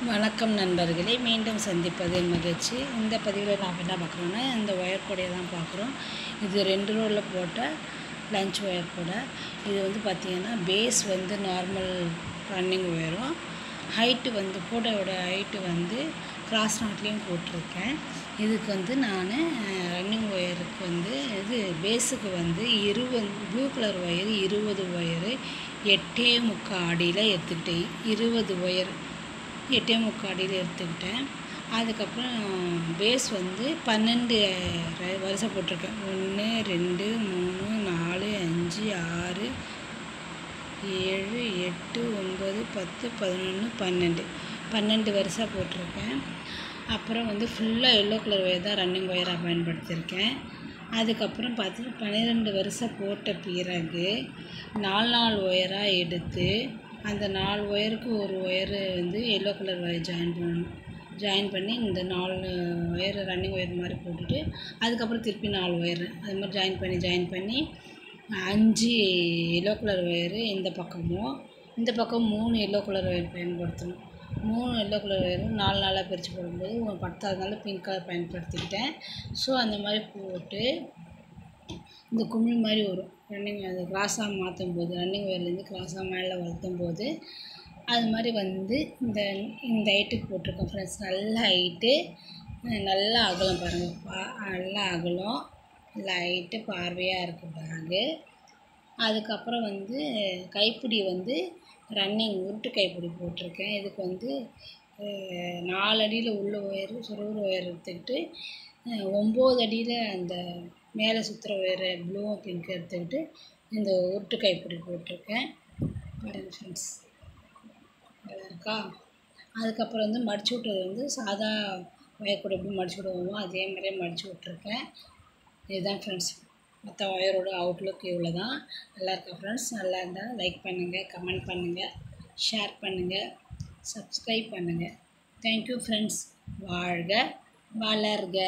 வணக்கம் நண்பர்களே, மீண்டும் சந்திப்பதில் மகிழ்ச்சி. இந்த பதிவில் நாம் என்ன பார்க்குறோன்னா, இந்த ஒயர் கூடையை தான் பார்க்குறோம். இது 2 ரோவில் போட்ட லஞ்ச் ஒயர் கூடை. இது வந்து பார்த்திங்கன்னா பேஸ் வந்து நார்மல் ரன்னிங் ஒயரும், ஹைட்டு வந்து கூடையோட ஹைட்டு வந்து கிராஸ் நாட்லேயும் போட்டிருக்கேன். இதுக்கு வந்து நான் ரன்னிங் ஒயருக்கு வந்து இது பேஸுக்கு வந்து 20 ப்ளூ கலர் ஒயர் 20 ஒயரு 8.75 அடியில் எடுத்துக்கிட்டேன். 20 ஒயர் 8.75 அடியில் எடுத்துக்கிட்டேன். அதுக்கப்புறம் பேஸ் வந்து 12 வரிசை போட்டிருக்கேன். 1 2 3 4 5 6 7 8 9 10 11 12 வரிசை போட்டிருக்கேன். அப்புறம் வந்து ஃபுல்லாக எல்லோ கலர் ஒயர் தான் ரன்னிங் ஒயராக பயன்படுத்தியிருக்கேன். அதுக்கப்புறம் பார்த்தீங்கன்னா 12 வரிசை போட்ட பிறகு 4 ஒயராக எடுத்து அந்த 4 ஒயருக்கு ஒரு ஒயரு வந்து எல்லோ கலர் ஒயர் ஜாயின் பண்ணி இந்த 4 ஒயர் ரன்னிங் ஒயர் மாதிரி போட்டுட்டு அதுக்கப்புறம் திருப்பி 4 ஒயர் அது மாதிரி ஜாயின் பண்ணி 5 எல்லோ கலர் ஒயரு இந்த பக்கமும் 3 எல்லோ கலர் ஒயர் பயன்படுத்தணும். 3 எல்லோ கலர் ஒயரும் 4 பிரித்து போடும்போது 10 பிங்க் கலர் பயன்படுத்திக்கிட்டேன். ஸோ அந்த மாதிரி போட்டு இந்த குமிழ் மாதிரி வரும் ரன்னிங், அது கிராஸாக மாற்றும் போது ரன்னிங் ஒயர்லேருந்து கிராஸாக மேலே வளர்த்தும் போது அது மாதிரி வந்து இந்த ஹைட்டுக்கு போட்டிருக்கோம் ஃப்ரெண்ட்ஸ். நல்ல ஹைட்டு, நல்லா அகலம் பாருங்கள், நல்லா அகலம், லைட்டு பார்வையாக இருக்குது பேகு. அதுக்கப்புறம் வந்து கைப்பிடி வந்து ரன்னிங் உருட்டு கைப்பிடி போட்டிருக்கேன். இதுக்கு வந்து 4 அடியில் உள்ள ஒயர் சுருள் ஒயர் எடுத்துக்கிட்டு 9 அடியில் அந்த மேலே சுற்றுற ஒயர் ப்ளூ பிங்க் எடுத்துக்கிட்டு இந்த உருட்டு கைப்பிடி போட்டிருக்கேன் ஃப்ரெண்ட்ஸ். இருக்கா. அதுக்கப்புறம் வந்து மடிச்சு விட்டது வந்து சாதா ஒயர் கூட எப்படி மடிச்சு விடுவோமோ அதே மாதிரியே மடிச்சு விட்ருக்கேன். இதுதான் ஃப்ரெண்ட்ஸ், மற்ற ஒயரோட அவுட்லுக் இவ்வளோ தான். நல்லா இருக்கா ஃப்ரெண்ட்ஸ்? நல்லா இருந்தால் லைக் பண்ணுங்கள், கமெண்ட் பண்ணுங்கள், ஷேர் பண்ணுங்கள், சப்ஸ்கிரைப் பண்ணுங்கள். Thank you friends. வாழ்க வளர்க.